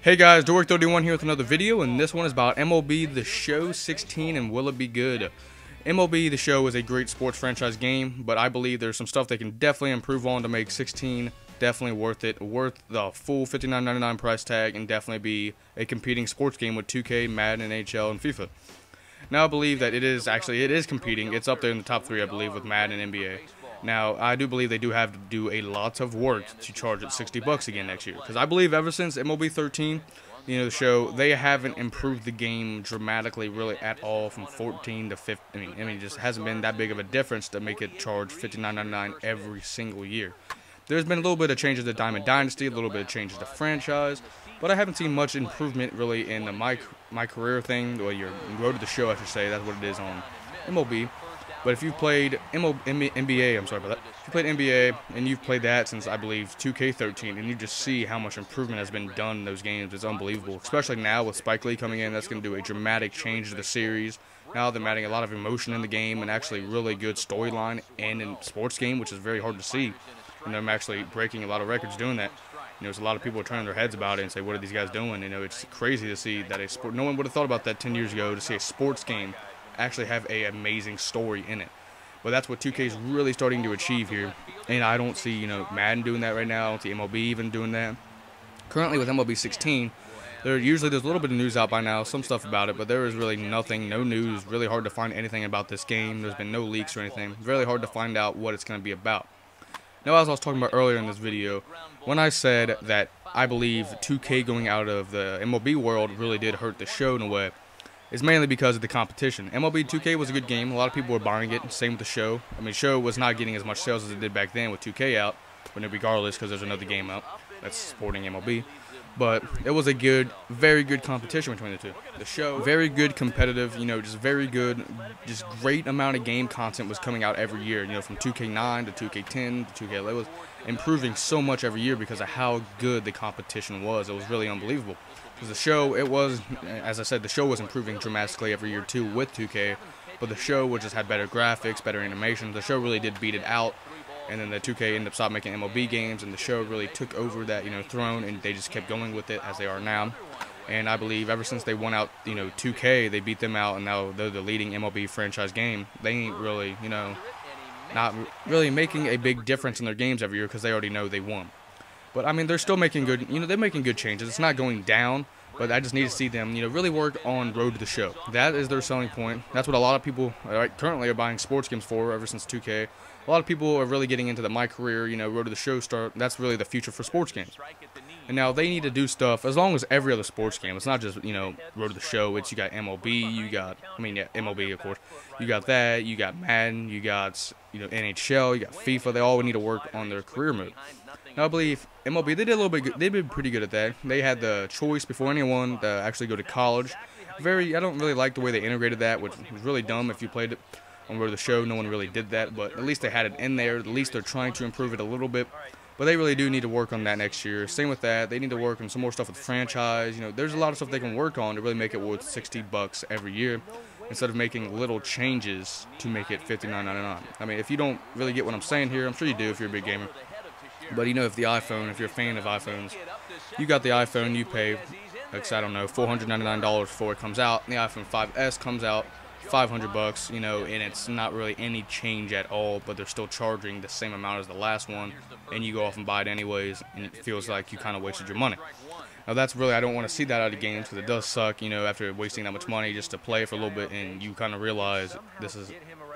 Hey guys, Dork31 here with another video, and this one is about MLB The Show 16 and will it be good? MLB The Show is a great sports franchise game, but I believe there's some stuff they can definitely improve on to make 16 definitely worth it, worth the full $59.99 price tag, and definitely be a competing sports game with 2K, Madden, NHL, and FIFA. Now I believe that it is competing. It's up there in the top 3, I believe, with Madden and NBA. Now, I do believe they do have to do a lot of work to charge it $60 again next year. Because I believe ever since MLB 13, the show, they haven't improved the game dramatically really at all from 14 to 15. I mean, it just hasn't been that big of a difference to make it charge $59.99 every single year. There's been a little bit of changes to Diamond Dynasty, a little bit of changes to franchise, but I haven't seen much improvement really in the my career thing, or your road to the show, I should say. That's what it is on MLB. But if you've played NBA, I'm sorry about that. If you played NBA and you've played that since, I believe, 2K13, and you just see how much improvement has been done in those games, it's unbelievable. Especially now with Spike Lee coming in, that's going to do a dramatic change to the series. Now they're adding a lot of emotion in the game and actually really good storyline and in sports game, which is very hard to see. And they're actually breaking a lot of records doing that. There's a lot of people turning their heads about it and say, what are these guys doing? It's crazy to see that no one would have thought about that 10 years ago, to see a sports game actually have a amazing story in it. But that's what 2K is really starting to achieve here, and I don't see Madden doing that right now. I don't see MLB even doing that. Currently with MLB 16, there's a little bit of news out by now, some stuff about it, but there is really nothing, no news. Really hard to find anything about this game. There's been no leaks or anything. Really hard to find out what it's going to be about. Now, as I was talking about earlier in this video, when I said that I believe 2K going out of the MLB world really did hurt the show in a way, it's mainly because of the competition. MLB 2K was a good game. A lot of people were buying it. Same with the show. I mean, show was not getting as much sales as it did back then with 2K out, but regardless, because there's another game out that's supporting MLB. But it was a very good competition between the two. The show, very good competitive, just very good, just great amount of game content was coming out every year. From 2K9 to 2K10 to 2K11, it was improving so much every year because of how good the competition was. It was really unbelievable. Because the show, as I said, the show was improving dramatically every year too with 2K, but the show just had better graphics, better animation. The show really did beat it out. And then the 2K ended up stopped making MLB games, and the show really took over that, throne, and they just kept going with it as they are now. And I believe ever since they won out, 2K, they beat them out, and now they're the leading MLB franchise game. They ain't really, not really making a big difference in their games every year because they already know they won. But I mean, they're still making good, they're making good changes. It's not going down, but I just need to see them, really work on Road to the Show. That is their selling point. That's what a lot of people currently are buying sports games for ever since 2K. A lot of people are really getting into the My Career, Road to the Show start. That's really the future for sports games. And now they need to do stuff as long as every other sports game. It's not just, Road to the Show. It's you got MLB, MLB, of course. You got that, you got Madden, you got, NHL, you got FIFA. They all need to work on their career mode. Now, I believe MLB, they did pretty good at that. They had the choice before anyone to actually go to college. I don't really like the way they integrated that, which was really dumb. If you played it on Road to the Show, no one really did that, but at least they had it in there. At least they're trying to improve it a little bit, but they really do need to work on that next year. Same with that. They need to work on some more stuff with the franchise. There's a lot of stuff they can work on to really make it worth $60 every year, instead of making little changes to make it $59.99. I mean, if you don't really get what I'm saying here, I'm sure you do if you're a big gamer. But if you're a fan of iPhones, you got the iPhone, you pay, I don't know, $499 before it comes out, and the iPhone 5S comes out, $500, and it's not really any change at all, but they're still charging the same amount as the last one, and you go off and buy it anyways, and it feels like you kind of wasted your money. Now that's really, I don't want to see that out of games, because it does suck, after wasting that much money just to play for a little bit, and you kind of realize this is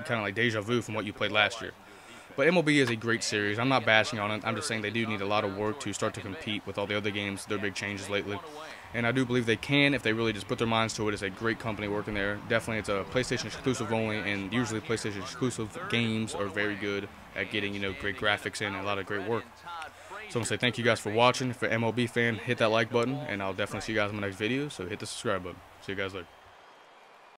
kind of like deja vu from what you played last year. But MLB is a great series. I'm not bashing on it. I'm just saying they do need a lot of work to start to compete with all the other games. Their big changes lately. And I do believe they can if they really just put their minds to it. It's a great company working there. Definitely it's a PlayStation exclusive only, and usually PlayStation exclusive games are very good at getting, great graphics in and a lot of great work. So I'm going to say thank you guys for watching. If you're an MLB fan, hit that like button, and I'll definitely see you guys in my next video. So hit the subscribe button. See you guys later.